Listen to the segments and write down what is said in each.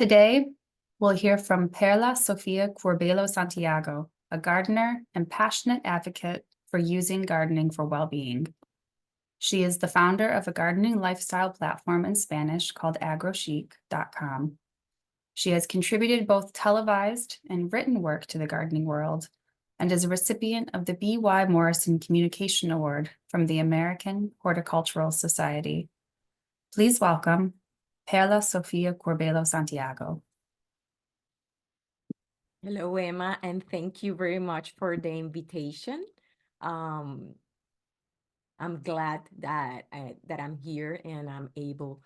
Today, we'll hear from Perla Sofia Curbelo-Santiago, a gardener and passionate advocate for using gardening for well-being. She is the founder of a gardening lifestyle platform in Spanish called agrochic.com. She has contributed both televised and written work to the gardening world and is a recipient of the B.Y. Morrison Communication Award from the American Horticultural Society. Please welcome Perla Sofia Curbelo-Santiago. Hello, Emma, and thank you very much for the invitation. I'm glad that I'm here and I'm able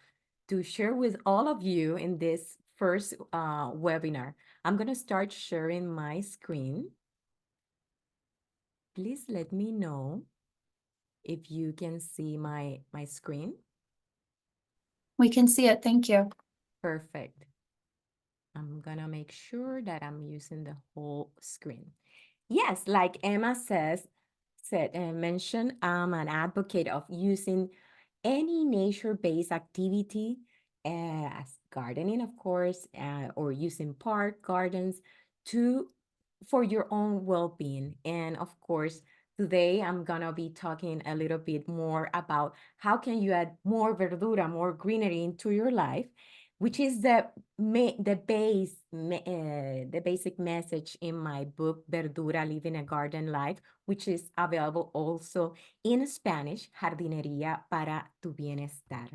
to share with all of you in this first webinar. I'm going to start sharing my screen. Please let me know if you can see my screen. We can see it. Thank you. Perfect. I'm going to make sure that I'm using the whole screen. Yes, like Emma mentioned, I'm an advocate of using any nature-based activity as gardening, of course, or using park gardens for your own well-being. And of course, today I'm gonna be talking a little bit more about how can you add more verdura, more greenery into your life, which is the basic message in my book, Verdura, Living a Garden Life, which is available also in Spanish, Jardinería para tu Bienestar.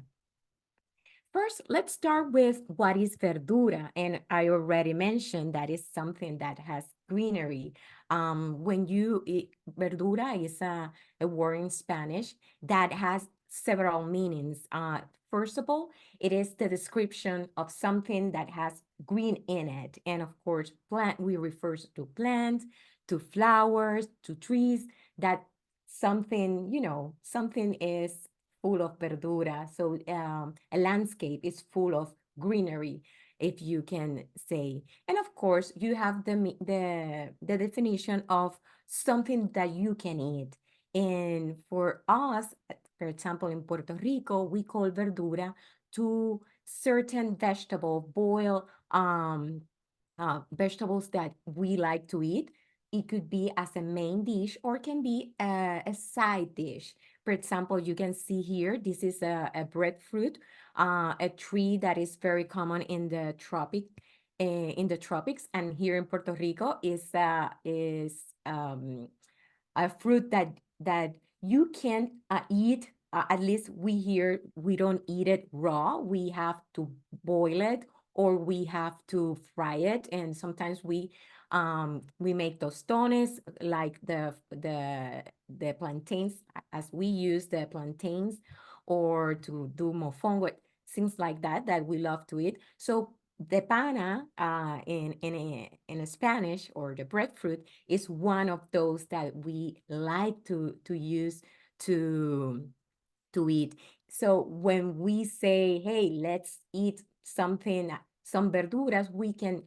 First, let's start with what is verdura. And I already mentioned that is something that has greenery. When you eat, verdura is a word in Spanish that has several meanings. First of all, it is the description of something that has green in it. And of course, we refer to plants, to flowers, to trees, that something, something is full of verdura. So a landscape is full of greenery, if you can say. And of course, you have the definition of something that you can eat. And for us, for example, in Puerto Rico, we call verdura to certain boiled vegetables that we like to eat. It could be as a main dish or can be a side dish. For example, you can see here, this is a breadfruit, a tree that is very common in the tropics, and here in Puerto Rico is a fruit that you can eat. At least we don't eat it raw. We have to boil it or we have to fry it, and sometimes we make tostones like the plantains, as we use the plantains, or to do mofongo, things like that we love to eat. So the pana in Spanish, or the breadfruit, is one of those that we like to use to eat. So when we say, hey, let's eat something, some verduras, we can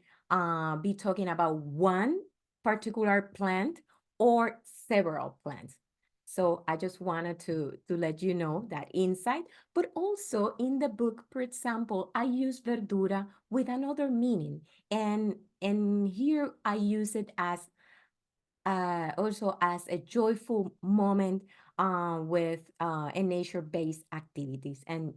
be talking about one particular plant or several plants. So I just wanted to let you know that insight, but also in the book, for example, I use verdura with another meaning. And here I use it as also as a joyful moment with a nature-based activities, and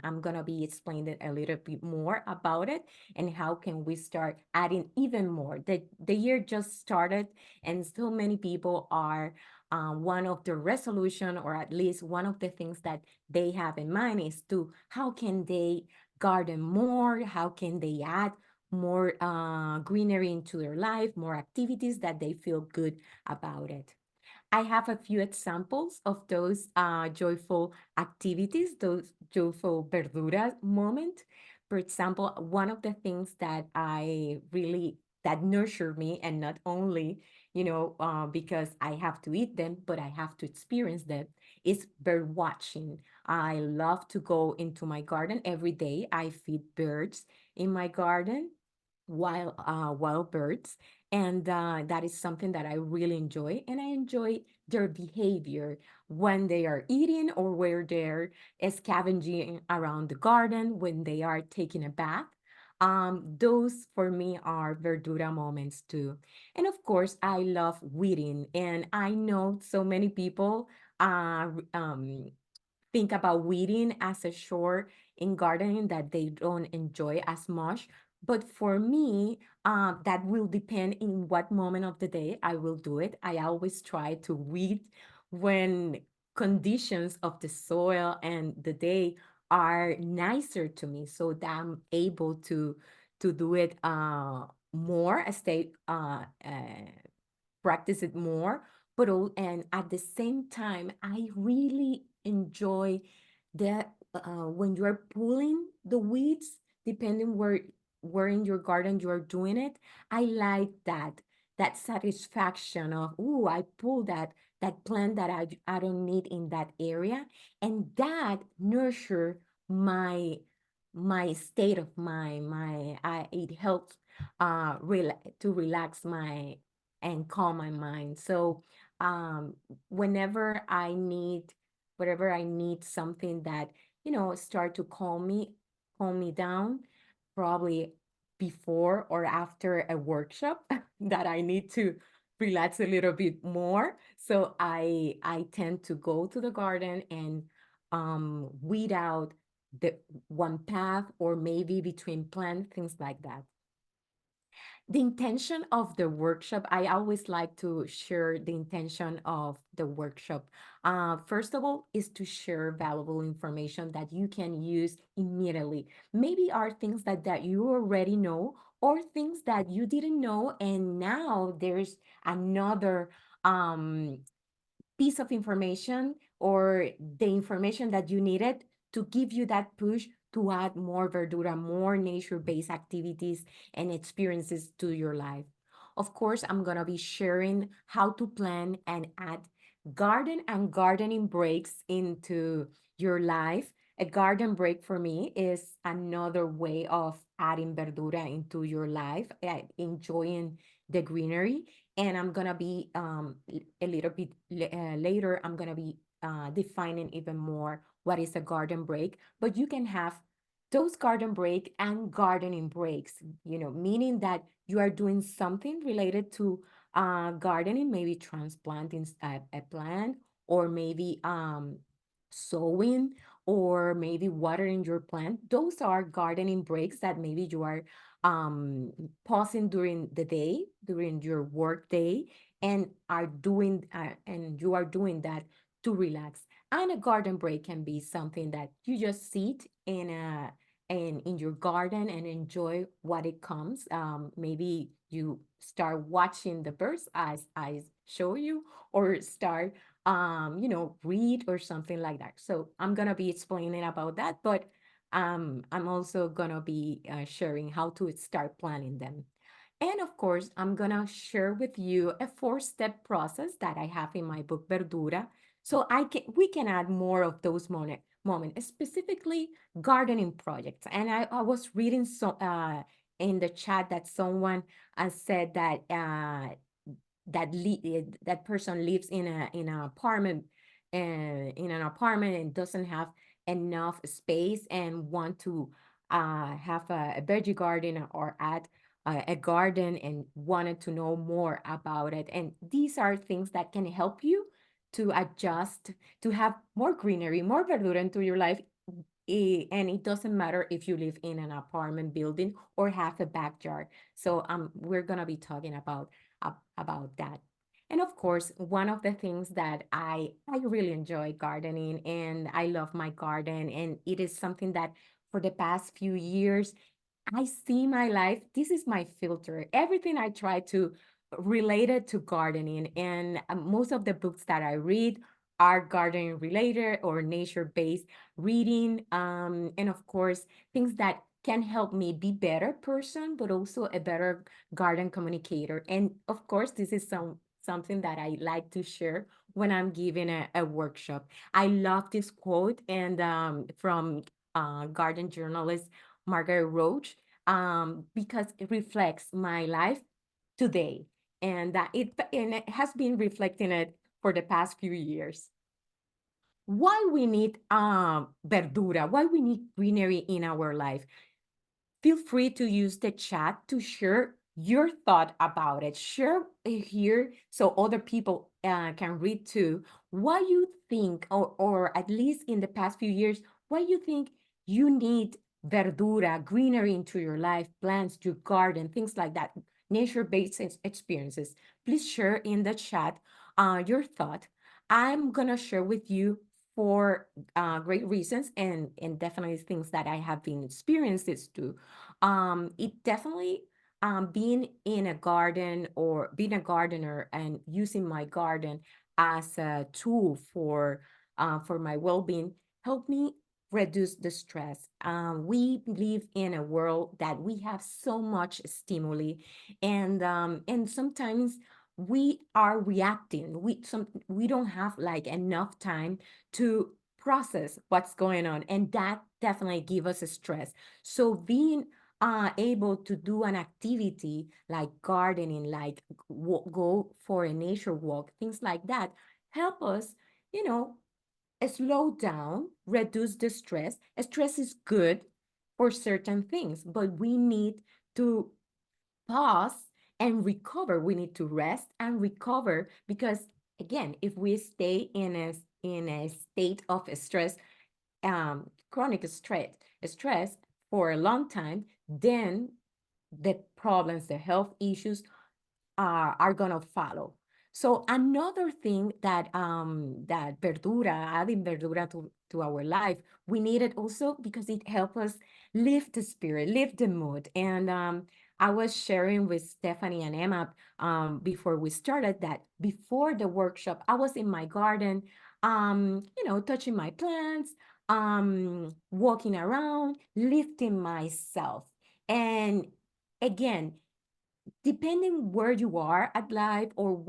I'm gonna be explaining a little bit more about it and how can we start adding even more. The year just started, and so many people are one of the resolution, or at least one of the things that they have in mind, is to how can they garden more, how can they add more greenery into their life, more activities that they feel good about it. I have a few examples of those joyful activities, those joyful verdura moment. For example, one of the things that that nurtured me, and not only, because I have to eat them, but I have to experience them, is bird watching. I love to go into my garden every day. I feed birds in my garden, wild birds, and that is something that I really enjoy, and I enjoy their behavior when they are eating or where they're scavenging around the garden, when they are taking a bath. Those for me are Verdura moments too. And of course, I love weeding. And I know so many people think about weeding as a chore in gardening that they don't enjoy as much. But for me, that will depend in what moment of the day I will do it. I always try to weed when conditions of the soil and the day are nicer to me, so that I'm able to do it more, stay practice it more, but and at the same time I really enjoy that when you are pulling the weeds, depending where in your garden you are doing it. I like that satisfaction of, oh, I pulled that plant that I don't need in that area, and that nurture my state of mind. It helps to relax my and calm my mind. So um, whenever I need, whatever I need something that, start to calm me down, probably before or after a workshop that I need to relax a little bit more. So I tend to go to the garden and weed out the one path or maybe between plant, things like that. The intention of the workshop, I always like to share the intention of the workshop. First of all, is to share valuable information that you can use immediately. Maybe are things that you already know, or things that you didn't know, and now there's another um, piece of information or the information that you needed to give you that push to add more verdura, more nature-based activities and experiences to your life. Of course, I'm going to be sharing how to plan and add garden and gardening breaks into your life. A garden break for me is another way of adding verdura into your life, enjoying the greenery. And I'm gonna be a little bit later, I'm gonna be defining even more what is a garden break. But you can have those garden break and gardening breaks, meaning that you are doing something related to gardening, maybe transplanting a plant, or maybe sowing, or maybe watering your plant. Those are gardening breaks that maybe you are um, pausing during the day, during your work day, and you are doing that to relax. And a garden break can be something that you just sit in your garden and enjoy what it comes. Maybe you start watching the birds as I show you, or start read or something like that. So I'm gonna be explaining about that, but I'm also gonna be sharing how to start planning them. And of course, I'm gonna share with you a 4-step process that I have in my book Verdura. So we can add more of those moments, specifically gardening projects. And I was reading in the chat that someone said that that person lives in an apartment, and doesn't have enough space and want to have a veggie garden or add a garden, and wanted to know more about it. And these are things that can help you to adjust, to have more greenery, more verdura into your life. And it doesn't matter if you live in an apartment building or have a backyard. So we're gonna be talking about that. And of course, one of the things that I really enjoy gardening, and I love my garden, and it is something that for the past few years I see my life. This is my filter. Everything I try to relate it to gardening, and most of the books that I read are gardening related or nature based reading. And of course, things that can help me be better person, but also a better garden communicator. And of course, this is something that I like to share when I'm giving a workshop. I love this quote, and from garden journalist Margaret Roach, because it reflects my life today, and it has been reflecting it for the past few years. Why we need verdura? Why we need greenery in our life? feel free to use the chat to share your thought about it. Share here so other people can read too. What you think, or at least in the past few years, what you think you need verdura, greenery into your life, plants, your garden, things like that, nature-based experiences. Please share in the chat your thought. I'm gonna share with you for great reasons and definitely things that I have been experiences too. It definitely being in a garden or being a gardener and using my garden as a tool for my well-being helped me reduce the stress. We live in a world that we have so much stimuli, and sometimes we are reacting. We don't have like enough time to process what's going on, and that definitely give us a stress. So being able to do an activity like gardening, like go for a nature walk, things like that, help us, you know, slow down, reduce the stress. Stress is good for certain things, but we need to pause and recover. We need to rest and recover because again, if we stay in a state of stress, chronic stress for a long time, then the problems, the health issues are gonna follow. So another thing that that verdura, adding verdura to our life, we need it also because it helps us lift the spirit, lift the mood. And I was sharing with Stephanie and Emma before we started that before the workshop, I was in my garden, touching my plants, walking around, lifting myself. And again, depending where you are at life or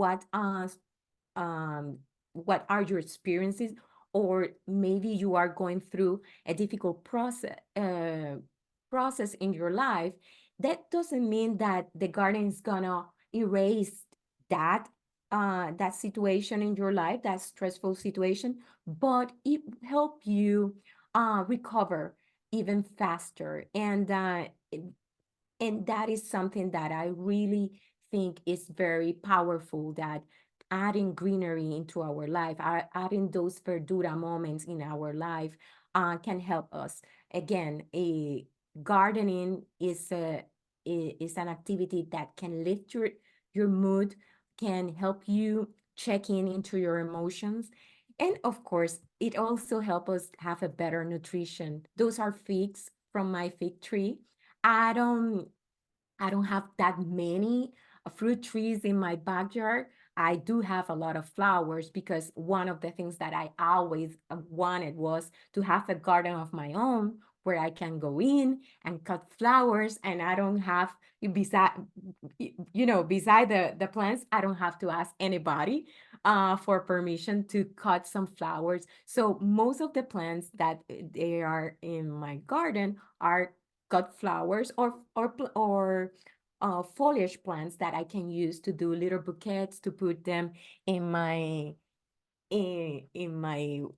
um what are your experiences, or maybe you are going through a difficult process in your life, that doesn't mean that the garden is gonna erase that that situation in your life, that stressful situation, but it help you recover even faster. And that is something that I really think is very powerful, that adding greenery into our life, adding those verdura moments in our life can help us. Again, a gardening is an activity that can lift your mood, can help you check in into your emotions. And of course, it also helps us have a better nutrition. Those are figs from my fig tree. I don't I don't have that many fruit trees in my backyard. I do have a lot of flowers because one of the things that I always wanted was to have a garden of my own where I can go in and cut flowers, and I don't have beside beside the plants, I don't have to ask anybody for permission to cut some flowers. So most of the plants that they are in my garden are cut flowers or foliage plants that I can use to do little bouquets to put them in my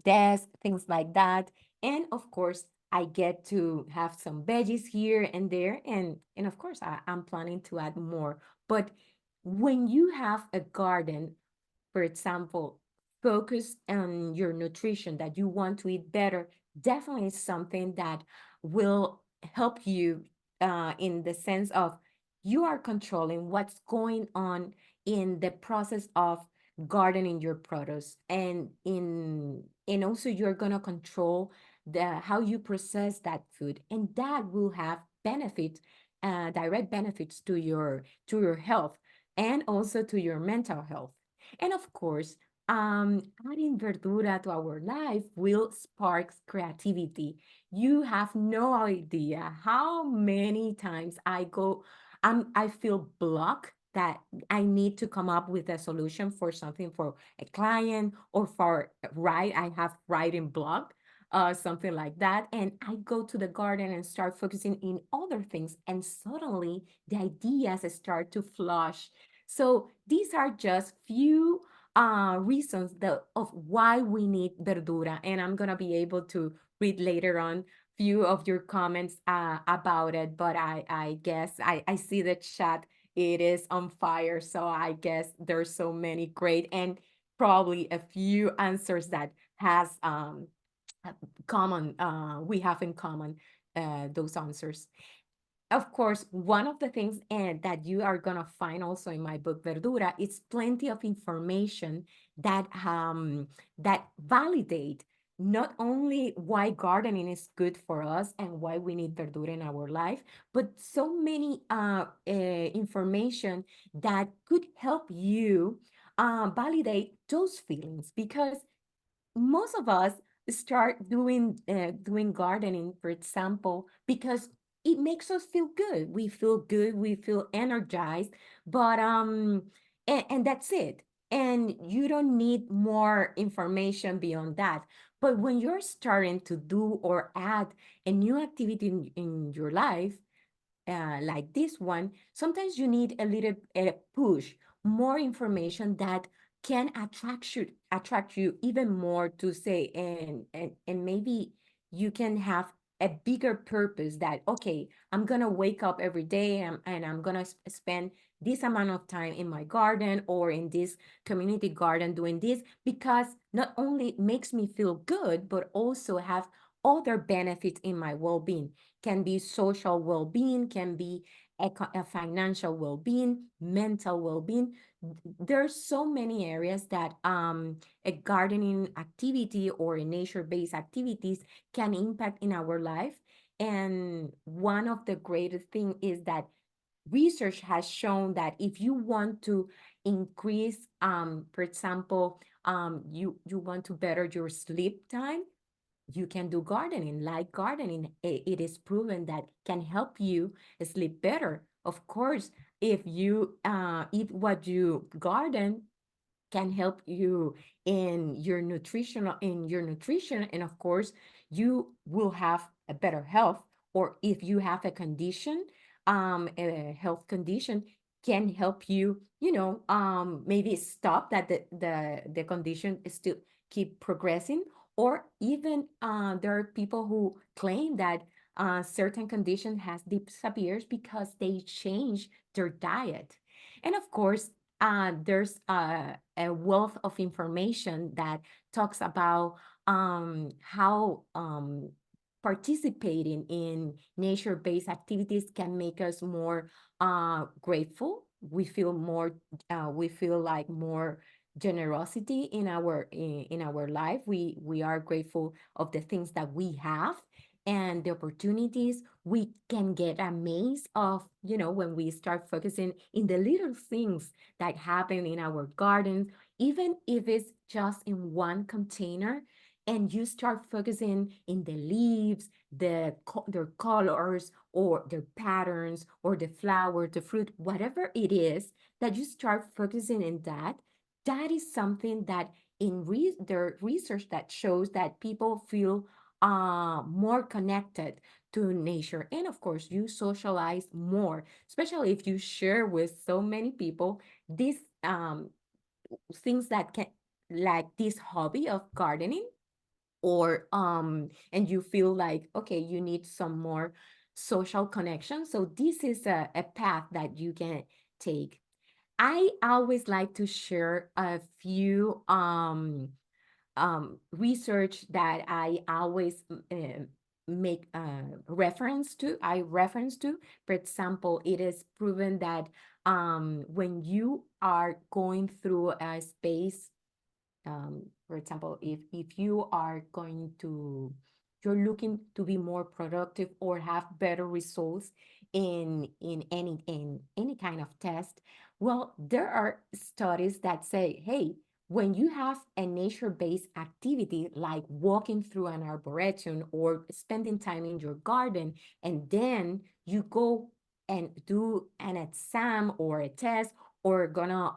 desk, things like that. And of course, I get to have some veggies here and there, and of course, I'm planning to add more. But when you have a garden, for example, focus on your nutrition, that you want to eat better, definitely is something that will help you in the sense of you are controlling what's going on in the process of gardening your produce, and also you're gonna control the how you process that food, and that will have benefit, direct benefits to your health and also to your mental health. And of course, adding verdura to our life will spark creativity. You have no idea how many times I feel blocked that I need to come up with a solution for something for a client or for I have writing block, something like that. And I go to the garden and start focusing in other things, and suddenly the ideas start to flush. So these are just few reasons of why we need verdura, and I'm gonna be able to read later on few of your comments about it, but I guess I see the chat, it is on fire. So I guess there's so many great and probably a few answers that has common we have in common those answers. Of course, one of the things and that you are gonna find also in my book Verdura, it's plenty of information that validate not only why gardening is good for us and why we need verdura in our life, but so many information that could help you validate those feelings, because most of us start doing gardening, for example, because it makes us feel good. We feel good, we feel energized, but and that's it. And you don't need more information beyond that. But when you're starting to do or add a new activity in your life, like this one, sometimes you need a little push, more information that can attract you even more to say, and maybe you can have a bigger purpose that, okay, I'm gonna wake up every day and I'm gonna spend this amount of time in my garden or in this community garden doing this, because not only makes me feel good, but also have other benefits in my well-being. Can be social well-being, can be a financial well-being, mental well-being. There's so many areas that a gardening activity or a nature-based activities can impact in our life. And one of the greatest thing is that research has shown that if you want to increase, for example, you want to better your sleep time, you can do gardening. Like gardening, it is proven that can help you sleep better. Of course, if you eat what you garden, can help you in your nutrition, and of course you will have a better health. Or if you have a condition, a health condition, can help you, maybe stop that the condition is still keep progressing. Or even there are people who claim that certain condition has disappears because they change their diet. And of course, there's a wealth of information that talks about how participating in nature-based activities can make us more grateful. We feel like more generosity in our life. We are grateful of the things that we have and the opportunities. We can get amazed of, when we start focusing in the little things that happen in our gardens, even if it's just in one container, and you start focusing in the leaves, their colors, or their patterns, or the flower, the fruit, whatever it is, that you start focusing in that. That is something that in there research that shows that people feel more connected to nature. And of course, you socialize more, especially if you share with so many people these things that can, like this hobby of gardening, or and you feel like, okay, you need some more social connection. So this is a path that you can take. I always like to share a few research that I always make reference to. I reference to, for example, it is proven that when you are going through a space, for example, if you are you're looking to be more productive or have better results in any kind of test, well, there are studies that say, hey, when you have a nature-based activity like walking through an arboretum or spending time in your garden, and then you go and do an exam or a test, or gonna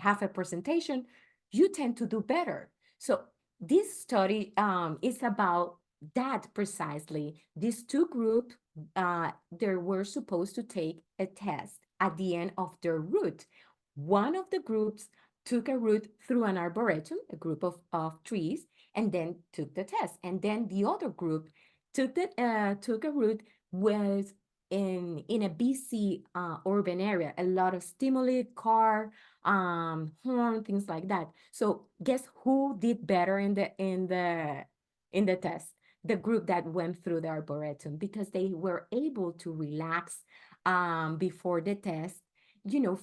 have a presentation, you tend to do better. So this study is about that precisely. These two groups, they were supposed to take a test at the end of their route. One of the groups took a route through an arboretum, a group of trees, and then took the test. And then the other group took a route with in a busy urban area, a lot of stimuli, car, horn, things like that. So guess who did better in the test? The group that went through the arboretum, because they were able to relax before the test,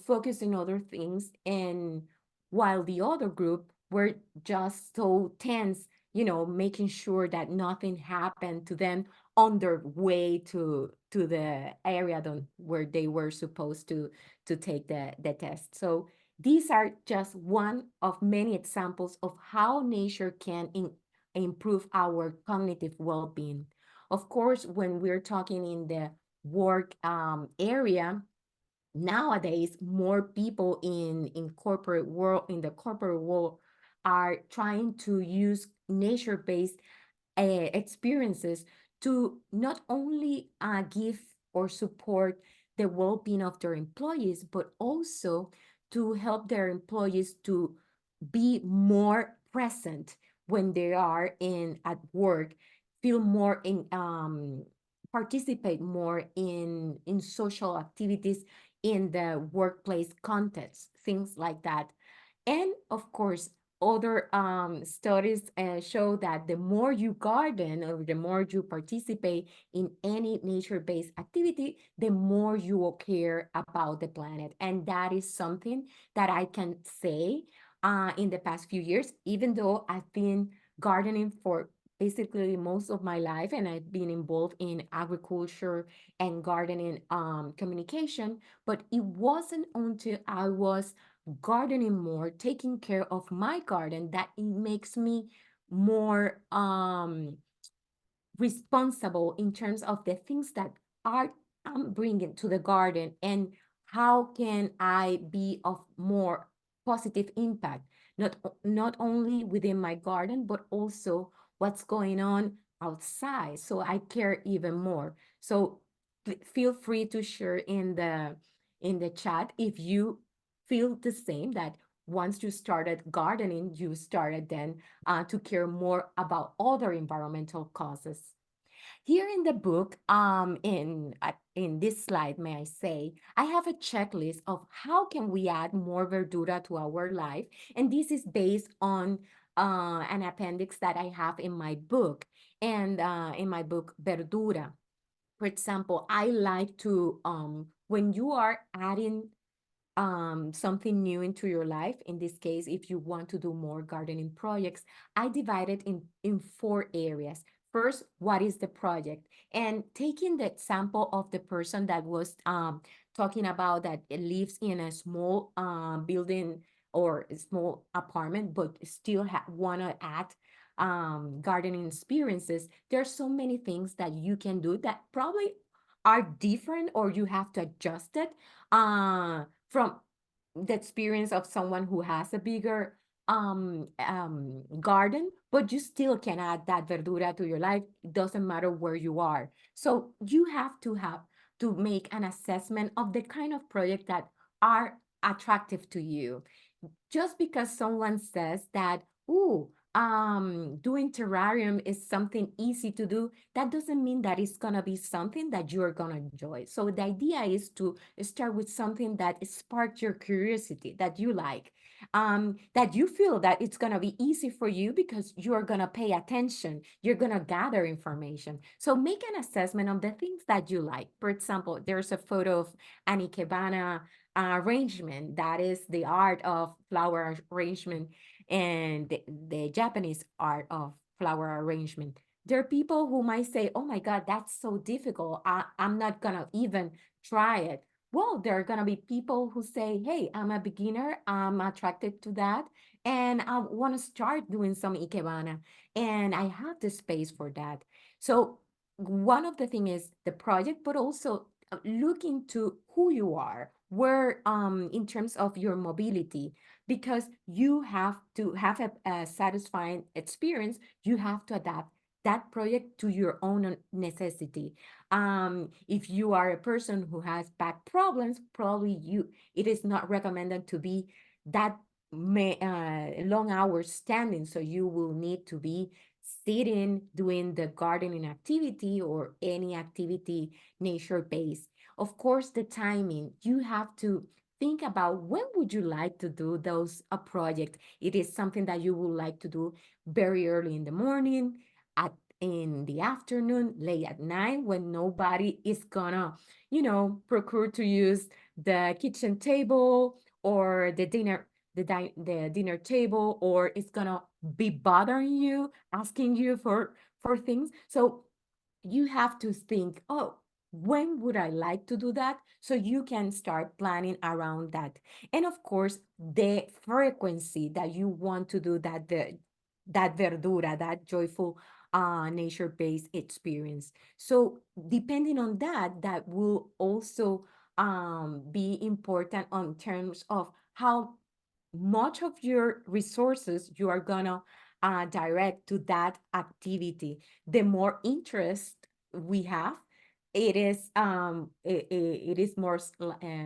focus on other things, and while the other group were just so tense, making sure that nothing happened to them on their way to the area where they were supposed to take the test. So these are just one of many examples of how nature can improve our cognitive well-being. Of course, when we're talking in the work area, nowadays more people in the corporate world are trying to use nature-based experiences to not only give or support the well-being of their employees, but also to help their employees to be more present when they are in at work, feel more in participate more in social activities in the workplace context, things like that. And of course, other studies show that the more you garden or the more you participate in any nature-based activity, the more you will care about the planet. And that is something that I can say in the past few years, even though I've been gardening for basically most of my life, and I've been involved in agriculture and gardening communication, but it wasn't until I was gardening more, taking care of my garden, that it makes me more responsible in terms of the things that are I'm bringing to the garden, and how can I be of more positive impact, not only within my garden, but also what's going on outside. So I care even more. So feel free to share in the chat if you feel the same, that once you started gardening, you started then to care more about other environmental causes. Here in the book, in this slide, may I say, I have a checklist of how can we add more verdura to our life, and this is based on an appendix that I have in my book, and in my book Verdura. For example, I like to when you are adding something new into your life. In this case, if you want to do more gardening projects, I divide it in four areas. First, what is the project? And taking the example of the person that was talking about that it lives in a small building or a small apartment, but still want to add gardening experiences, there's so many things that you can do that probably are different, or you have to adjust it from the experience of someone who has a bigger garden, but you still can add that verdura to your life. It doesn't matter where you are. So you have to make an assessment of the kind of project that are attractive to you. Just because someone says that, ooh, doing terrarium is something easy to do, that doesn't mean that it's gonna be something that you're gonna enjoy. So the idea is to start with something that sparks your curiosity, that you like, that you feel that it's gonna be easy for you because you're gonna pay attention, you're gonna gather information. So make an assessment of the things that you like. For example, there's a photo of an ikebana arrangement. That is the art of flower arrangement, and the Japanese art of flower arrangement. There are people who might say, oh my God, that's so difficult. I'm not gonna even try it. Well, there are gonna be people who say, hey, I'm a beginner, I'm attracted to that, and I wanna start doing some ikebana, and I have the space for that. So one of the things is the project, but also look into who you are, where in terms of your mobility, because you have to have a satisfying experience. You have to adapt that project to your own necessity. If you are a person who has back problems, probably it is not recommended to be that long hours standing, so you will need to be sitting, doing the gardening activity or any activity nature-based. Of course, the timing, you have to think about when would you like to do those a project. It is something that you would like to do very early in the morning, at in the afternoon, late at night, when nobody is gonna, procure to use the kitchen table or the dinner table, or it's gonna be bothering you, asking you for things. So you have to think, oh, when would I like to do that? So you can start planning around that. And of course, the frequency that you want to do that verdura, that joyful nature-based experience. So depending on that, that will also be important on terms of how much of your resources you are gonna direct to that activity. The more interest we have, it is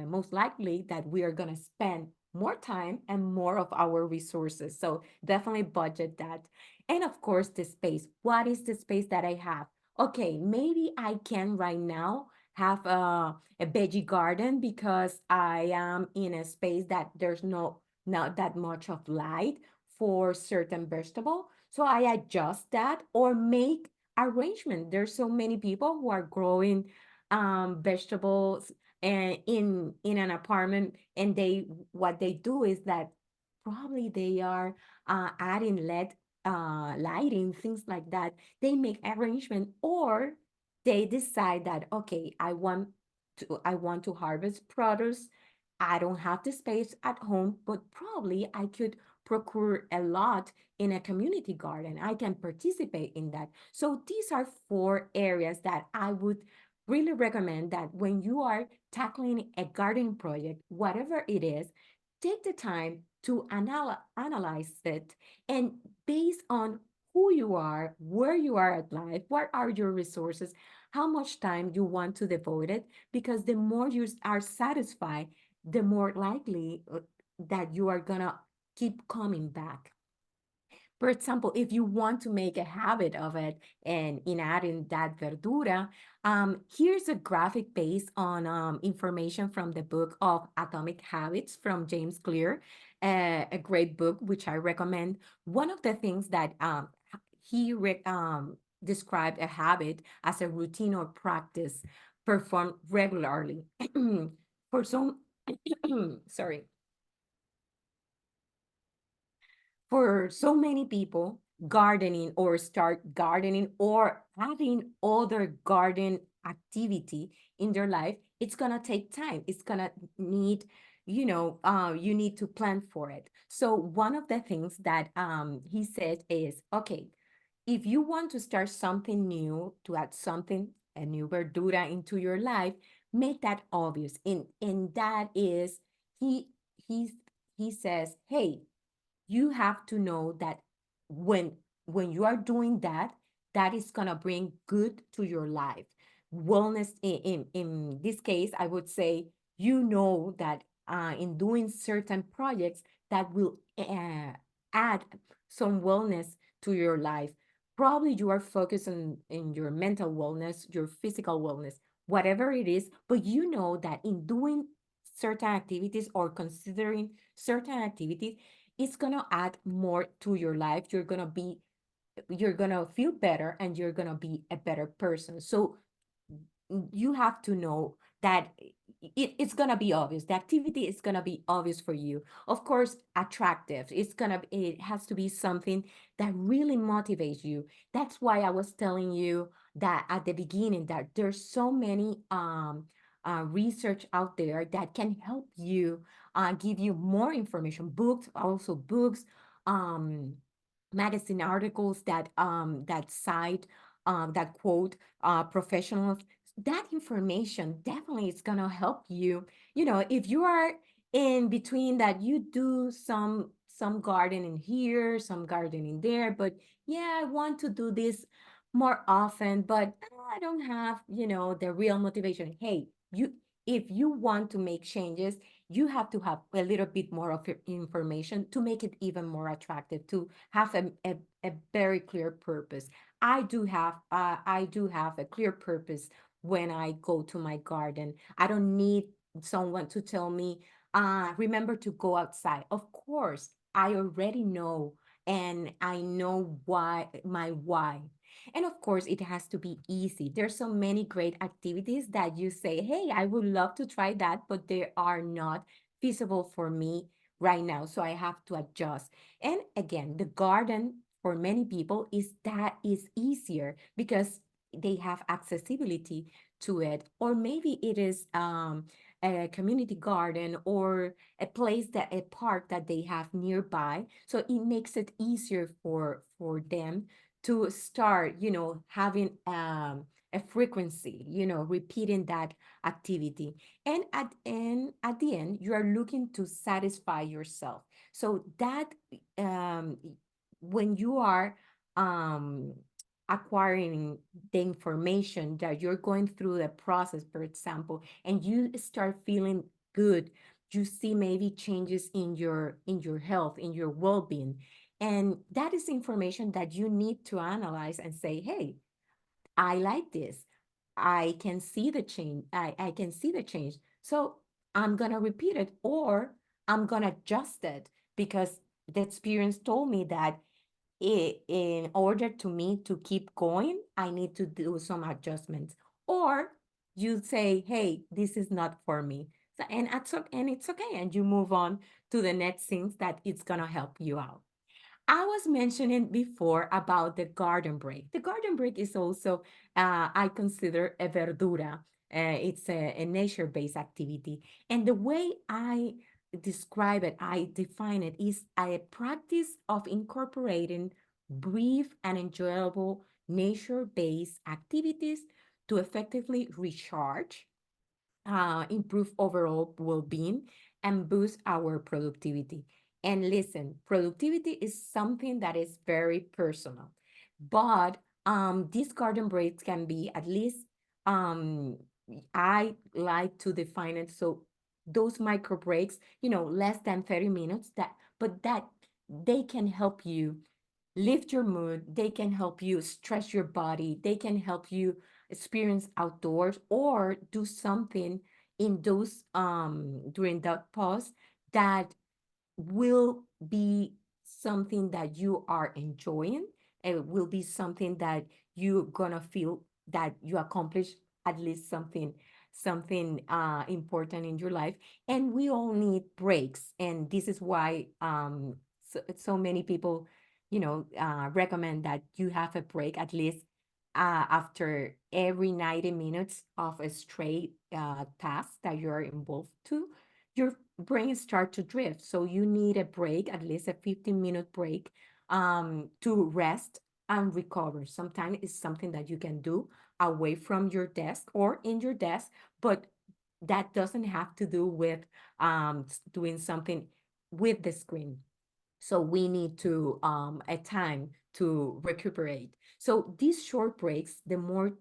most likely that we are gonna spend more time and more of our resources. So definitely budget that. And of course, the space. What is the space that I have? Okay, maybe I can right now have a veggie garden because I am in a space that there's not that much of light for certain vegetable. So I adjust that or make arrangement. There's so many people who are growing vegetables and in an apartment, and they what they do is that probably they are adding LED lighting, things like that. They make arrangement, or they decide that okay, I want to harvest produce. I don't have the space at home, but probably I could procure a lot in a community garden. I can participate in that. So these are four areas that I would really recommend that when you are tackling a gardening project, whatever it is, take the time to analyze it, and based on who you are, where you are at life, what are your resources, how much time you want to devote it, because the more you are satisfied, the more likely that you are gonna keep coming back. For example, if you want to make a habit of it and in adding that verdura, here's a graphic based on information from the book of Atomic Habits from James Clear, a great book which I recommend. One of the things that he described a habit as a routine or practice performed regularly. For some, sorry. For so many people, gardening or start gardening or having other garden activity in their life, it's gonna take time. It's gonna need, you need to plan for it. So one of the things that he said is, okay, if you want to start something new, to add something, a new verdura into your life, make that obvious. And that is, he he he says, hey, you have to know that when when you are doing that, that is going to bring good to your life, wellness. In this case, I would say, that in doing certain projects that will add some wellness to your life. Probably you are focused on in your mental wellness, your physical wellness, whatever it is, but you know that in doing certain activities or considering certain activities, it's gonna add more to your life. You're gonna feel better, and you're gonna be a better person. So you have to know that it's gonna be obvious. The activity is gonna be obvious for you. Of course, attractive. It has to be something that really motivates you. That's why I was telling you that at the beginning, that there's so many research out there that can help you, give you more information. Books, also books, um, magazine articles that cite, that quote professionals. That information definitely is gonna help you. If you are in between that, you do some gardening here, some gardening there, but yeah, I want to do this more often, but I don't have, the real motivation. Hey, if you want to make changes, you have to have a little bit more of your information to make it even more attractive, to have a very clear purpose. I do have a clear purpose when I go to my garden. I don't need someone to tell me, remember to go outside. Of course, I already know, and I know why. And of course, it has to be easy. There's so many great activities that you say, hey, I would love to try that, but they are not feasible for me right now. So I have to adjust. And again, the garden for many people is easier because they have accessibility to it. Or maybe it is a community garden or a park that they have nearby. So it makes it easier for them to start, having a frequency, repeating that activity. And at the end, you are looking to satisfy yourself. So that um, when you are um, acquiring the information that you're going through the process, for example, and you start feeling good, you see maybe changes in your health, in your well-being, and that is information that you need to analyze and say, hey, I like this. I can see the change. I can see the change. So I'm going to repeat it, or I'm going to adjust it because the experience told me that in order to me to keep going, I need to do some adjustments. Or you say, hey, this is not for me. So, and it's okay. And you move on to the next things that it's going to help you out. I was mentioning before about the garden break. The garden break is also, I consider a verdura. It's a nature-based activity. And the way I describe it, I define it, is a practice of incorporating brief and enjoyable nature-based activities to effectively recharge, improve overall well-being, and boost our productivity. And listen, productivity is something that is very personal, but these garden breaks can be at least, um, I like to define it so those micro breaks, less than 30 minutes, that they can help you lift your mood, they can help you stretch your body, they can help you experience outdoors or do something in those during that pause that will be something that you are enjoying. It will be something that you're gonna feel that you accomplished at least something important in your life. And we all need breaks, and this is why so many people recommend that you have a break at least after every 90 minutes of a straight task that you're involved to. Your brain start to drift. So you need a break, at least a 15-minute break, to rest and recover. Sometimes it's something that you can do away from your desk or in your desk, but that doesn't have to do with doing something with the screen. So we need to a time to recuperate. So these short breaks, the more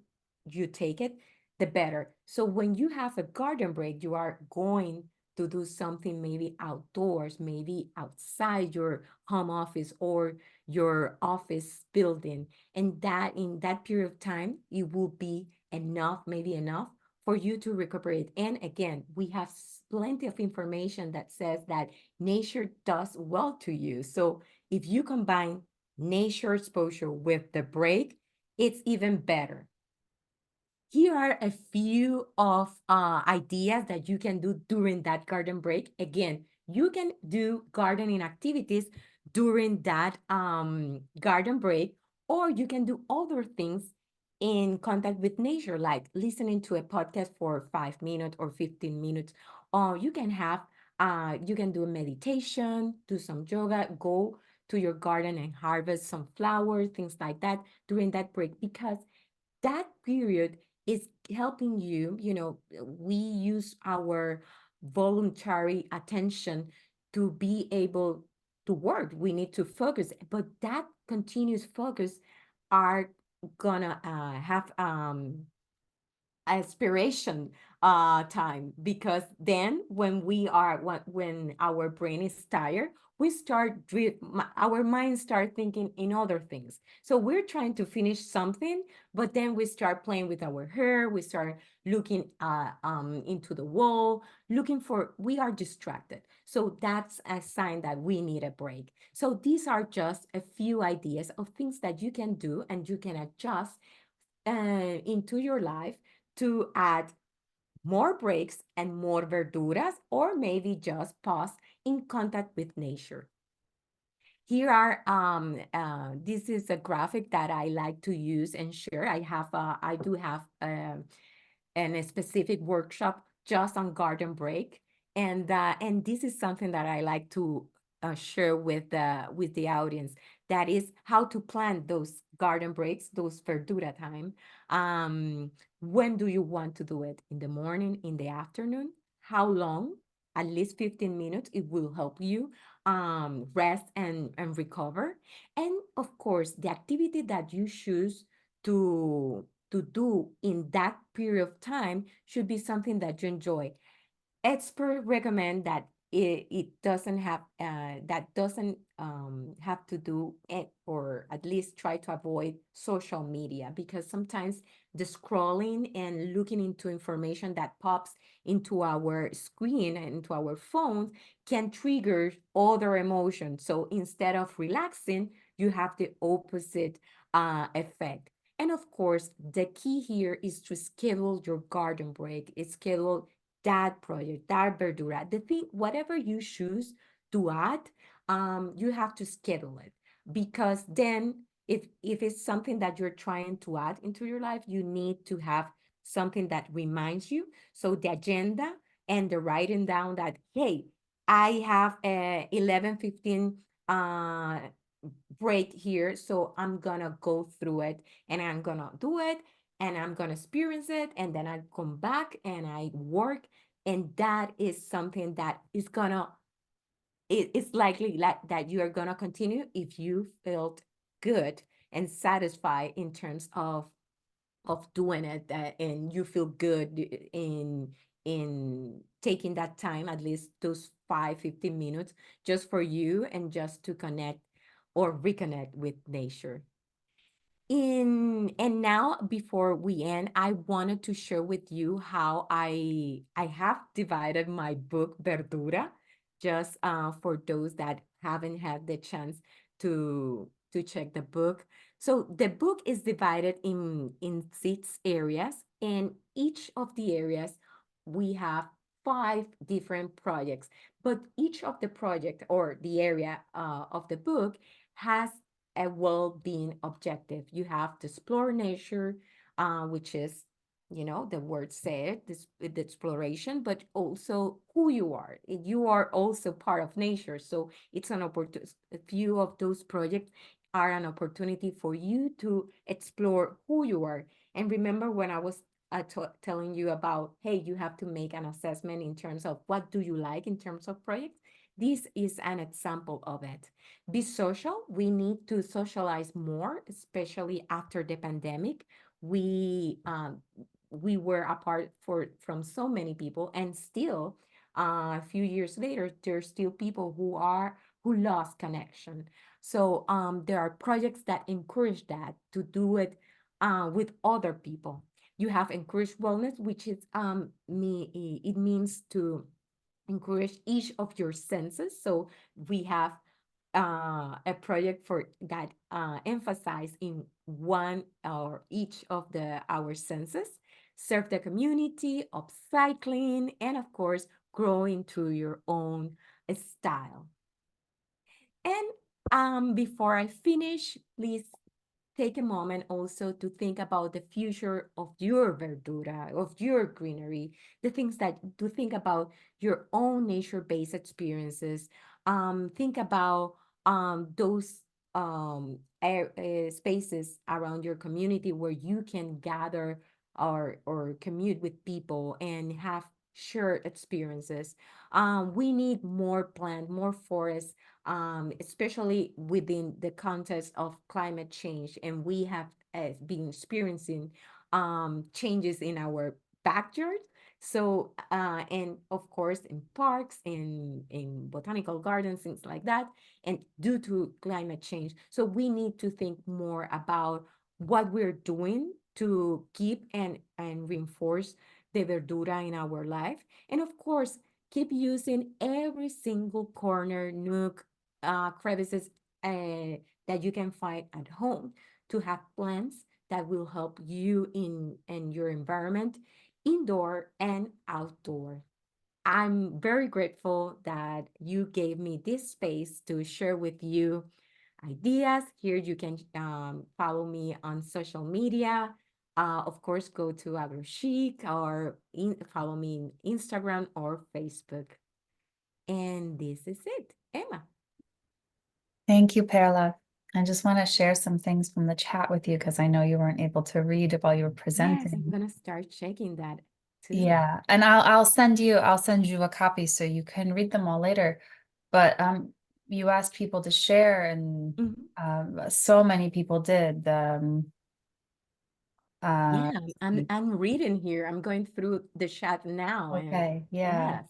you take it, the better. So when you have a garden break, you are going to do something maybe outdoors, maybe outside your home office or your office building. And that in that period of time, it will be enough, maybe enough for you to recuperate. And again, we have plenty of information that says that nature does well to you. So if you combine nature exposure with the break, it's even better. Here are a few of ideas that you can do during that garden break. Again, you can do gardening activities during that garden break, or you can do other things in contact with nature, like listening to a podcast for 5 minutes or 15 minutes. Or you can do a meditation, do some yoga, go to your garden and harvest some flowers, things like that during that break, because that period is helping you. We use our voluntary attention to be able to work. We need to focus, but that continuous focus are gonna have aspiration time, because then when our brain is tired, our minds start thinking in other things. So we're trying to finish something, but then we start playing with our hair, we start looking into the wall, we are distracted. So that's a sign that we need a break. So these are just a few ideas of things that you can do and you can adjust into your life to add more breaks and more verduras, or maybe just pause in contact with nature. Here are this is a graphic that I like to use and share. I do have a specific workshop just on garden break, and this is something that I like to share with the audience. That is how to plan those garden breaks, those verdura time. Um, when do you want to do it? In the morning, in the afternoon? How long? At least 15 minutes. It will help you rest and recover. And of course, the activity that you choose to do in that period of time should be something that you enjoy. Experts recommend that it doesn't have that doesn't have to do it, or at least try to avoid social media, because sometimes the scrolling and looking into information that pops into our screen and into our phones can trigger other emotions. So instead of relaxing, you have the opposite effect. And of course, the key here is to schedule your garden break. It's schedule that project, that verdura, the thing, whatever you choose to add, you have to schedule it, because then if it's something that you're trying to add into your life, you need to have something that reminds you. So the agenda and the writing down that, hey, I have a 11:15 uh break here, so I'm gonna go through it and I'm gonna do it and I'm gonna experience it, and then I come back and I work, and that is something that is gonna it's likely that you are gonna continue if you felt good and satisfied in terms of doing it, and you feel good in taking that time, at least those 5-15 minutes, just for you and just to connect or reconnect with nature. And now, before we end, I wanted to share with you how I have divided my book Verdura, just for those that haven't had the chance to check the book. So the book is divided in 6 areas, and each of the areas we have 5 different projects. But each of the project or the area of the book has a well-being objective. You have to explore nature, which is, the word said, this the exploration, but also who you are. You are also part of nature, so it's an opportunity. A few of those projects are an opportunity for you to explore who you are. And remember when I was telling you about, hey, you have to make an assessment in terms of what do you like in terms of projects. This is an example of it. Be social. We need to socialize more, especially after the pandemic. We were apart from so many people, and still, a few years later, there's still people who lost connection. So there are projects that encourage that, to do it with other people. You have encouraged wellness, which is it means to encourage each of your senses. So we have a project for that emphasize in one or each of our senses, serve the community, upcycling, and of course, growing through your own style. And before I finish, please take a moment also to think about the future of your verdura, of your greenery, to think about your own nature-based experiences. Think about those spaces around your community where you can gather or commute with people and have shared experiences. We need more plant, more forests, especially within the context of climate change. And we have been experiencing changes in our backyard. So, and of course, in parks, in botanical gardens, things like that, and due to climate change. So we need to think more about what we're doing to keep and reinforce the verdura in our life. And of course, keep using every single corner, nook, crevices that you can find at home to have plants that will help you in your environment, indoor and outdoor. I'm very grateful that you gave me this space to share with you ideas. Here you can follow me on social media. Of course, go to AgroChic or follow me in Instagram or Facebook. And this is it, Emma. Thank you, Perla. I just want to share some things from the chat with you because I know you weren't able to read while you were Yes, I'm presenting. gonna start checking that too. Yeah, and I'll send you a copy so you can read them all later. But you asked people to share and Mhm. so many people did. Uh Yeah, I'm reading here. I'm going through the chat now, and okay, yeah.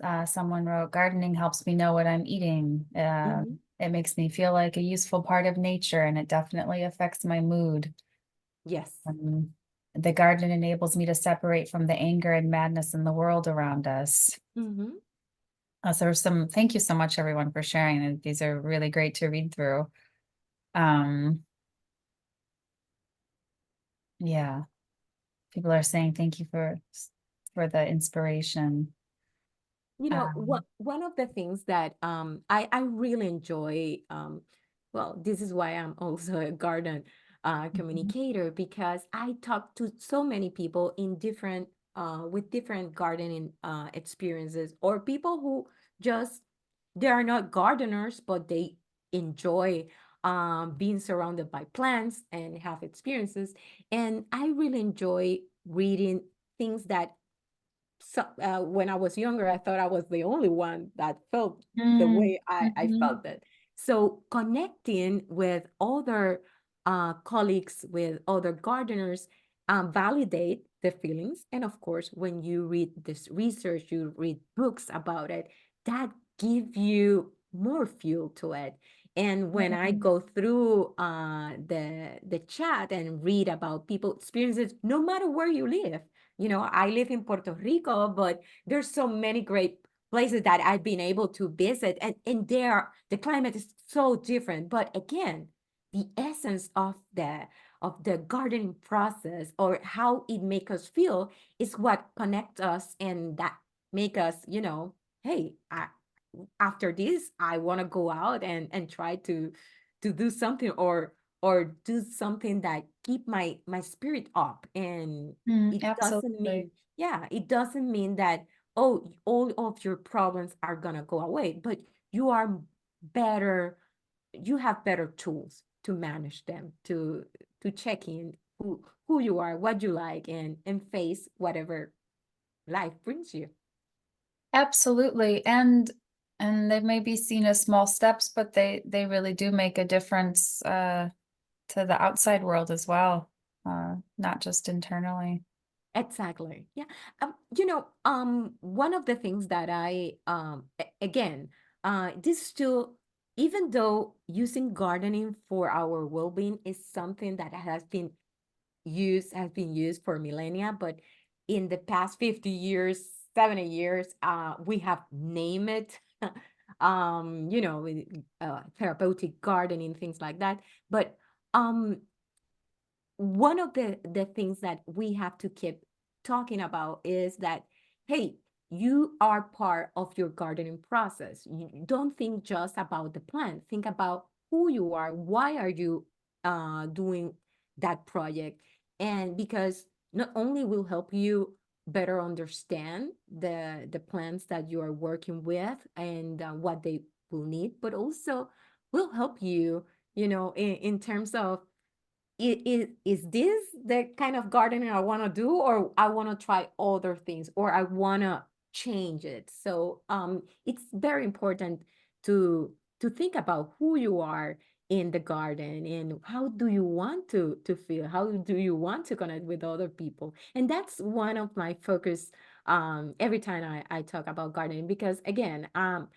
yes. Someone wrote, gardening helps me know what I'm eating. Hmm. It makes me feel like a useful part of nature, and it definitely affects my mood. Yes. Um, the garden enables me to separate from the anger and madness in the world around us. Hmm. Thank you so much, everyone, for sharing. And these are really great to read through. Um, yeah, people are saying thank you for the inspiration. You know, Um, one of the things that I really enjoy, well, this is why I'm also a garden mhm. communicator, because I talk to so many people in different with different gardening experiences, or people who just they are not gardeners, but they enjoy being surrounded by plants and have experiences. And I really enjoy reading things that when I was younger, I thought I was the only one that felt the Mm, way I mhm. felt it. So connecting with other colleagues, with other gardeners, validate the feelings. And of course, when you read this research, you read books about it, that give you more fuel to it. And when I Mm, go through the chat and read about people experiences, no matter where you live, you know, I live in Puerto Rico, but there's so many great places that I've been able to visit, and there the climate is so different. But again, the essence of the gardening process, or how it makes us feel, is what connects us, and that make us, you know, hey, after this, I want to go out and try to do something, or do something that keep my spirit up. And it doesn't absolutely. mean, yeah, it doesn't mean that, oh, all of your problems are gonna go away, but you are better, you have better tools to manage them, to check in who you are, what you like, and face whatever life brings you. Absolutely. And they may be seen as small steps, but they really do make a difference to the outside world as well, not just internally. Exactly. Yeah. You know, one of the things that again, this still, even though using gardening for our well-being is something that has been used for millennia, but in the past 50 years, 70 years, we have named it, you know, therapeutic gardening, things like that. But um, one of the things that we have to keep talking about is that, hey, you are part of your gardening process. You don't think just about the plant, think about who you are, why are you doing that project. And because not only will help you better understand the plants that you are working with, and what they will need, but also will help you, you know, in terms of, is this the kind of gardening I want to do, or I want to try other things, or I want to change it. So it's very important to think about who you are, in the garden, and how do you want to feel, how do you want to connect with other people. And that's one of my focus every time I talk about gardening, because again, I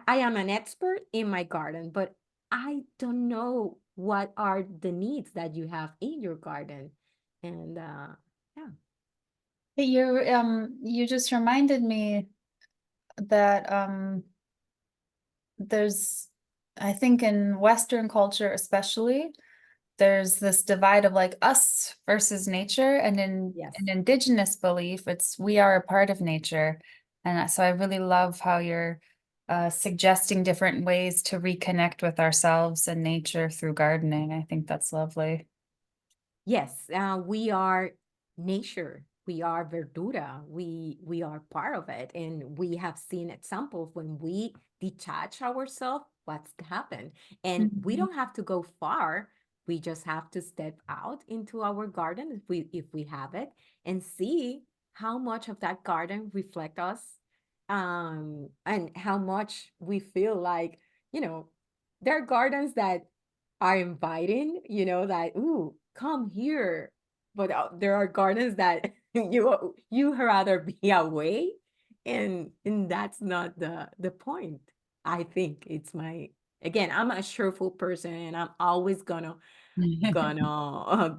am an expert in my garden, but I don't know what are the needs that you have in your garden. And yeah. You just reminded me that there's, I think in Western culture especially, there's this divide of like us versus nature, and in Yes. an indigenous belief, it's we are a part of nature. And so I really love how you're suggesting different ways to reconnect with ourselves and nature through gardening. I think that's lovely. Yes, we are nature. We are Verdura. We are part of it, and we have seen examples when we detach ourselves, what's happened. And we Mhm. don't have to go far. We just have to step out into our garden if we have it, and see how much of that garden reflect us, and how much we feel like, you know, there are gardens that are inviting, that, ooh, come here. But there are gardens that you rather be away, and that's not the point. I think it's my, again, I'm a cheerful person, and I'm always gonna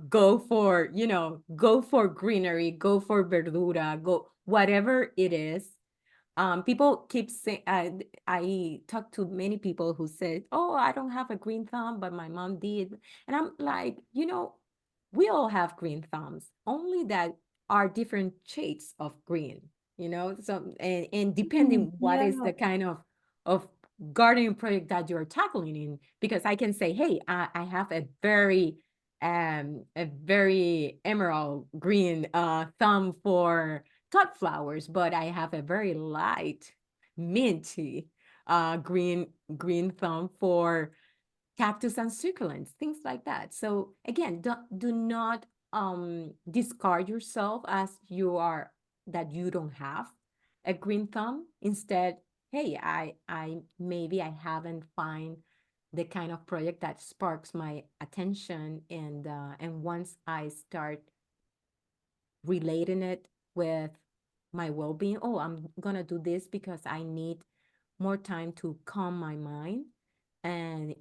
go for greenery, go for verdura, go whatever it is. People keep saying, I talk to many people who said, "Oh, I don't have a green thumb, but my mom did." And I'm like, we all have green thumbs, only that are different shades of green, So, and depending what is Yeah. the kind of gardening project that you're tackling in, because I can say, "Hey, I have a very emerald green thumb for cut flowers, but I have a very light minty green thumb for cactus and succulents, things like that." So again, do not discard yourself as you are, that you don't have a green thumb. Instead, hey, I maybe I haven't find the kind of project that sparks my attention, and once I start relating it with my well-being, oh, I'm gonna do this because I need more time to calm my mind, and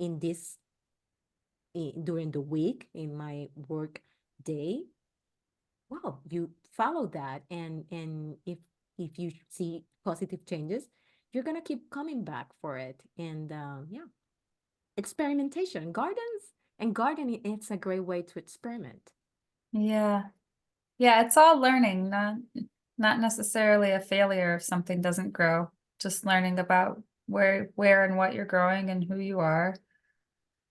during the week in my work day, well, you follow that, and if you see positive changes, you're gonna keep coming back for it. And yeah, experimentation, gardens and gardening, it's a great way to experiment. Yeah. Yeah, it's all learning, not necessarily a failure if something doesn't grow. Just learning about where and what you're growing and who you are.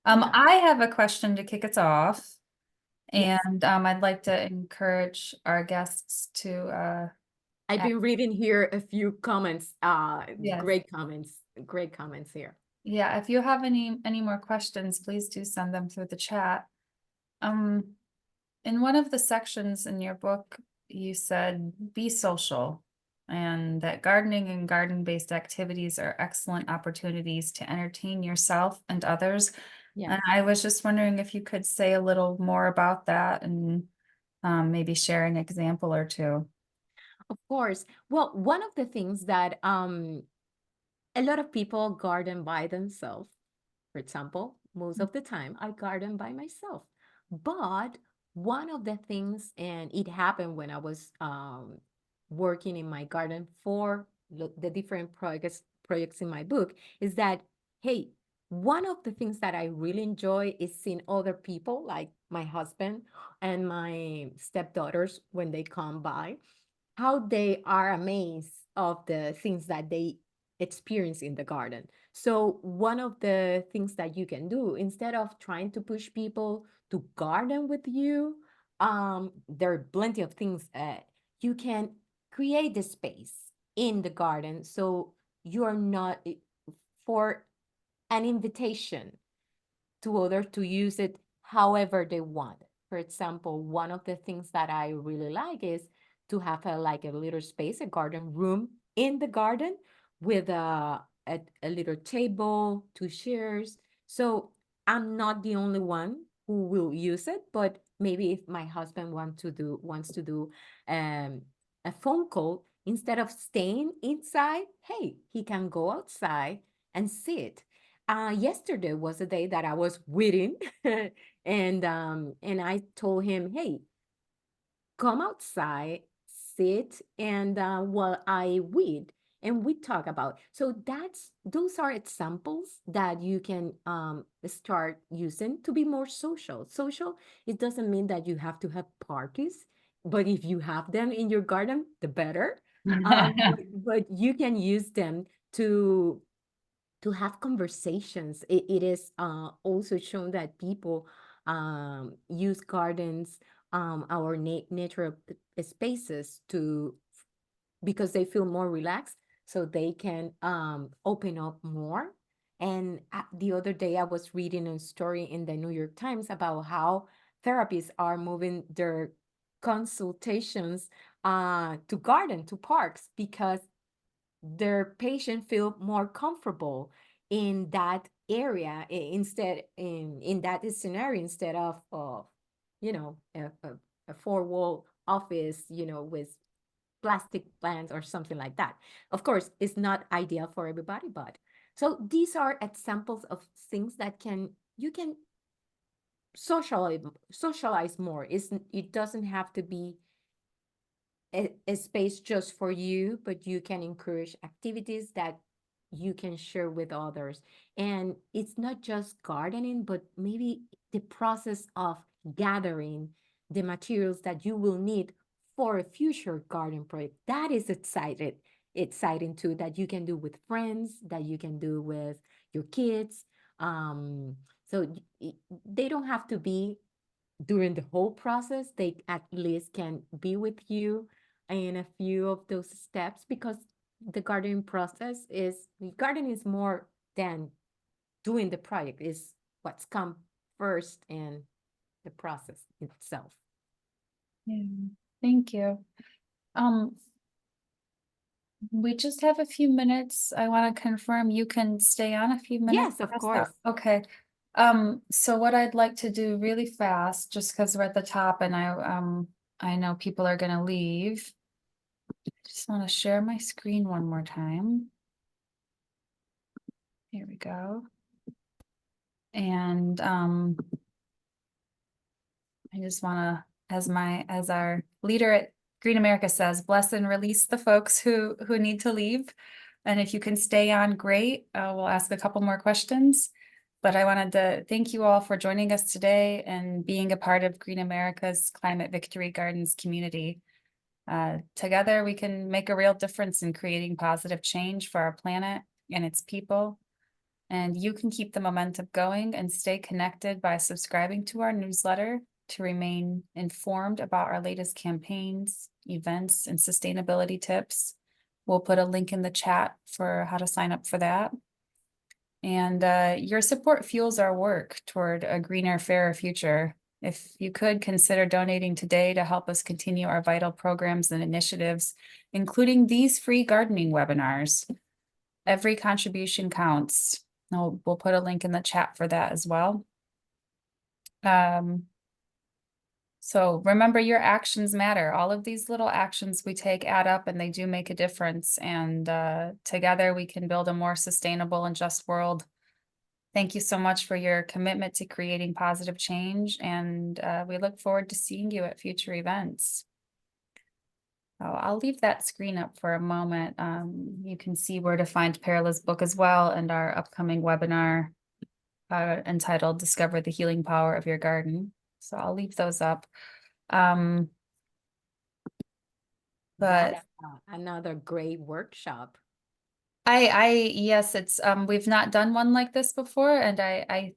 Yeah. I have a question to kick us off, Yes. and I'd like to encourage our guests to I've ask, been reading here a few comments, yes. great comments here. Yeah, if you have any more questions, please do send them through the chat. Um, in one of the sections in your book, you said be social, and that gardening and garden-based activities are excellent opportunities to entertain yourself and others. Yeah. And I was just wondering if you could say a little more about that and maybe share an example or two. Of course. Well, one of the things that a lot of people garden by themselves. For example, most of the time I garden by myself. But one of the things, and it happened when I was working in my garden for the different projects in my book, is that, hey, one of the things that I really enjoy is seeing other people, like my husband and my stepdaughters, when they come by, how they are amazed of the things that they experience in the garden. So one of the things that you can do, instead of trying to push people to garden with you, there are plenty of things you can create the space in the garden, so you're not for an invitation to others to use it however they want. For example, one of the things that I really like is to have like a little space, a garden room in the garden with a little table, two chairs. So I'm not the only one who will use it, but maybe if my husband wants to do a phone call, instead of staying inside, hey, he can go outside and sit. Yesterday was a day that I was waiting, and I told him, hey, come outside, sit, and while I weed and we talk about. So those are examples that you can start using to be more social. Social, it doesn't mean that you have to have parties, but if you have them in your garden, the better. But you can use them to have conversations. It is also shown that people use gardens, our natural spaces to because they feel more relaxed, so they can open up more. And the other day, I was reading a story in the New York Times about how therapists are moving their consultations to garden, to parks, because their patient feel more comfortable in that area instead in that scenario instead of a four wall office, with plastic plants or something like that. Of course, it's not ideal for everybody, but so these are examples of things that can you can socialize more. It doesn't have to be a space just for you, but you can encourage activities that you can share with others. And it's not just gardening, but maybe the process of gathering the materials that you will need for a future garden project. That is exciting too, that you can do with friends, that you can do with your kids. So they don't have to be during the whole process. They at least can be with you in a few of those steps, because the gardening is more than doing the project, is what's come first in the process itself. Yeah, thank you. Um, we just have a few minutes. I want to confirm you can stay on a few minutes. Yes, of past that. course. Okay. So what I'd like to do really fast, just because we're at the top and I know people are gonna leave. Just want to share my screen one more time. Here we go. And I just want to, as our leader at Green America says, bless and release the folks who need to leave. And if you can stay on, great. We'll ask a couple more questions. But I wanted to thank you all for joining us today and being a part of Green America's Climate Victory Gardens community. Together, we can make a real difference in creating positive change for our planet and its people. And you can keep the momentum going and stay connected by subscribing to our newsletter to remain informed about our latest campaigns, events, and sustainability tips. We'll put a link in the chat for how to sign up for that. And your support fuels our work toward a greener, fairer future. If you could consider donating today to help us continue our vital programs and initiatives, including these free gardening webinars. Every contribution counts. We'll put a link in the chat for that as well. So remember, your actions matter. All of these little actions we take add up and they do make a difference. And together we can build a more sustainable and just world. Thank you so much for your commitment to creating positive change. And we look forward to seeing you at future events. I'll leave that screen up for a moment. You can see where to find Perla's book as well, and our upcoming webinar entitled Discover the Healing Power of Your Garden. So I'll leave those up. But That's another great workshop. yes, it's we've not done one like this before, and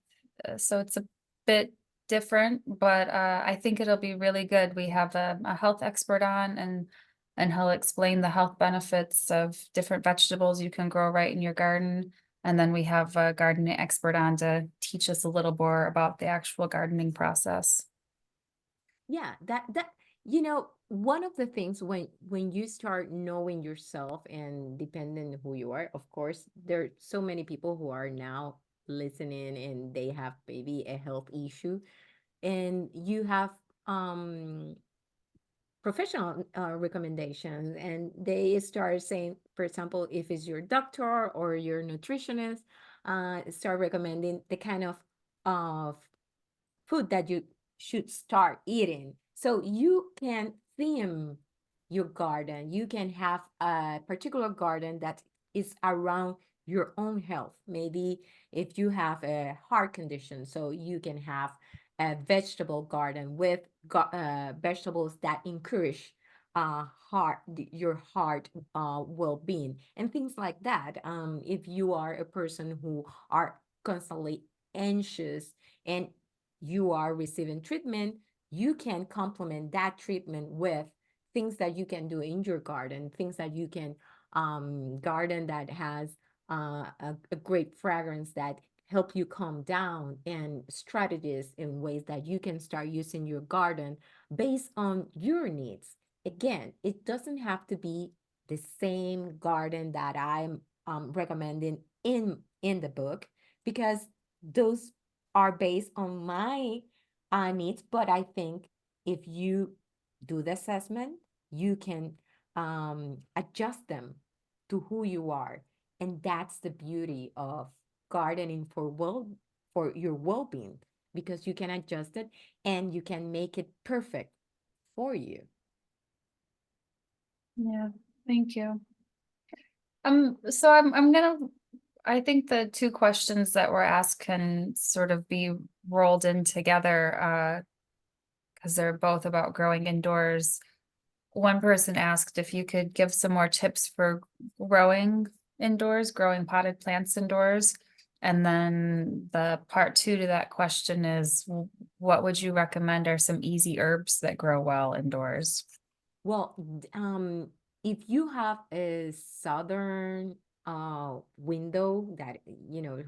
so it's a bit different, but I think it'll be really good. We have a health expert on, and he'll explain the health benefits of different vegetables you can grow right in your garden. And then we have a gardening expert on to teach us a little more about the actual gardening process. Yeah, that one of the things when you start knowing yourself, and depending who you are, of course, there are so many people who are now listening and they have maybe a health issue, and you have professional recommendations, and they start saying, for example, if it's your doctor or your nutritionist, start recommending the kind of food that you should start eating. So you can theme your garden. You can have a particular garden that is around your own health. Maybe if you have a heart condition, so you can have a vegetable garden with vegetables that encourage your heart well-being and things like that. If you are a person who are constantly anxious and you are receiving treatment, you can complement that treatment with things that you can do in your garden, things that you can garden that has a great fragrance that help you calm down, and strategies in ways that you can start using your garden based on your needs. Again, it doesn't have to be the same garden that I'm recommending in the book, because those are based on my needs. But I think if you do the assessment, you can adjust them to who you are. And that's the beauty of gardening for your well-being, because you can adjust it and you can make it perfect for you. Yeah, thank you. So I think the two questions that were asked can sort of be rolled in together, because they're both about growing indoors. One person asked if you could give some more tips for growing indoors, growing potted plants indoors. And then the part two to that question is, what would you recommend are some easy herbs that grow well indoors? Well, if you have a southern window that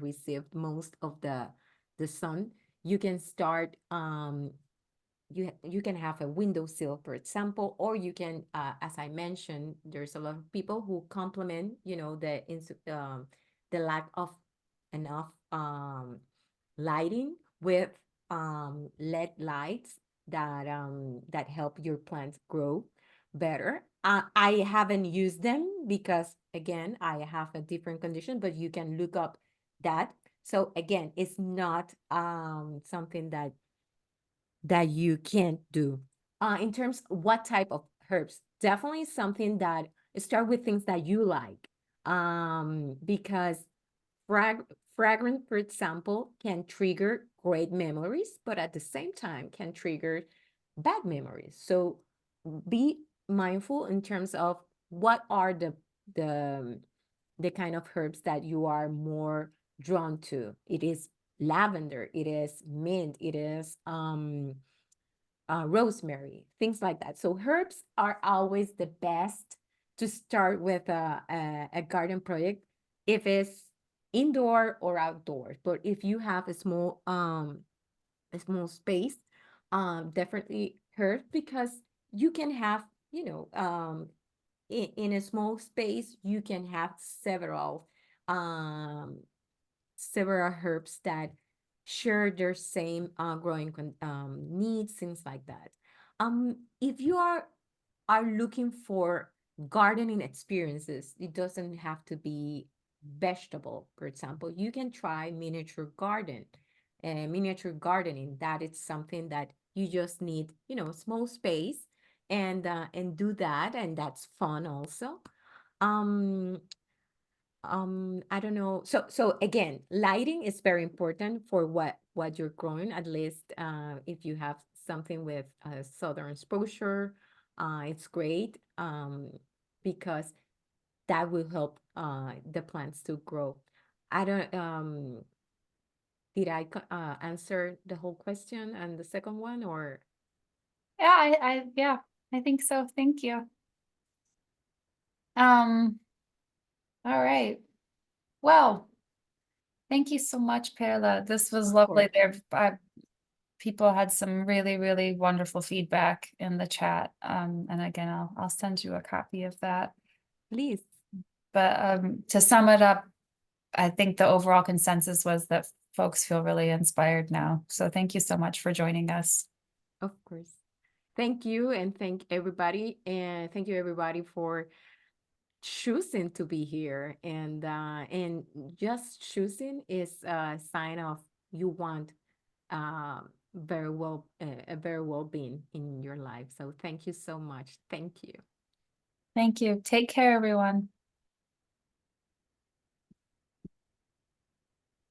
received most of the sun, you can start you can have a windowsill, for example, or you can, as I mentioned, there's a lot of people who complement, the lack of enough lighting with LED lights that help your plants grow better. I haven't used them because, again, I have a different condition, but you can look up that. So again, it's not something that you can't do. In terms of what type of herbs, definitely something that start with things that you like, because fragrance, for example, can trigger great memories, but at the same time can trigger bad memories. So be mindful in terms of what are the the kind of herbs that you are more drawn to. It is lavender, it is mint, it is rosemary, things like that. So herbs are always the best to start with a garden project, if it's indoor or outdoors. But if you have a small space, definitely herbs, because you can have, in a small space, you can have several herbs that share their same growing needs, things like that. If you are looking for gardening experiences, it doesn't have to be vegetable. For example, you can try miniature gardening. That is something that you just need, small space, and do that, and that's fun also. Um, I don't know. So again, lighting is very important for what you're growing. At least if you have something with southern exposure, it's great, because that will help the plants to grow. I don't did I answer the whole question and the second one, or? Yeah, I think so. Thank you. Um, all right. Well, thank you so much, Perla. This was Of lovely. course. People had some really, really wonderful feedback in the chat. And again, I'll send you a copy of that. Please. But to sum it up, I think the overall consensus was that folks feel really inspired now. So thank you so much for joining us. Of course. Thank you, and thank everybody, and thank you everybody for choosing to be here, and just choosing is a sign of you want very well a very well being in your life. So thank you so much. Thank you. Thank you. Take care, everyone.